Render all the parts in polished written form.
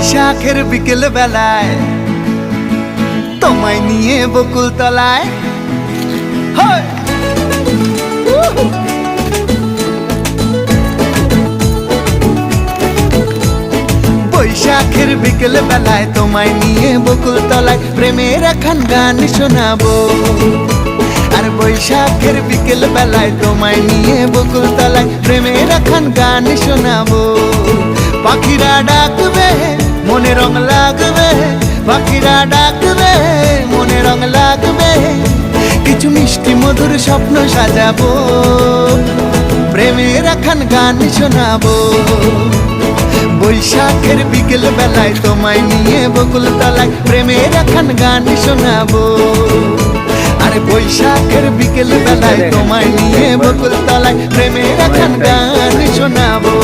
বৈশাখের বিকেল বেলায় তোমায় নিয়ে বকুল তলায় বৈশাখের বিকেল বেলায় তোমায় নিয়ে বকুল তলায় প্রেমের এখন গান শোনাবো। আর বৈশাখের বিকেল বেলায় তোমায় নিয়ে বকুল তলায় প্রেমের এখন গান শোনাবো। পাখিরা ডাকবে মনে রং লাগবে, পাখিরা ডাকবে মনে রং লাগবে, কিছু মিষ্টি মধুর স্বপ্ন সাজাবো, প্রেমের এখন গান শোনাবো। বৈশাখের বিকেল বেলায় তোমায় নিয়ে বকুল তলায় প্রেমের এখন গান শোনাবো। আর বৈশাখের বিকেল বেলায় তোমায় নিয়ে বকুল তলায় প্রেমের এখন গান শোনাবো।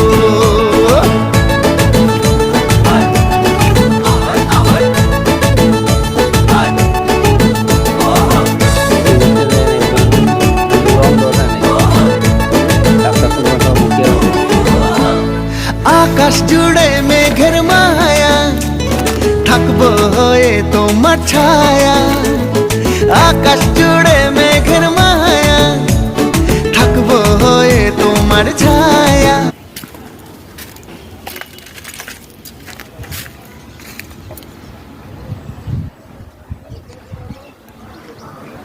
আকাশ জুড়ে মেঘের মায়া, থাকবো হয়ে তোমার ছায়া। আকাশ জুড়ে মেঘের মায়া, থাকবো হয়ে তোমার ছায়া।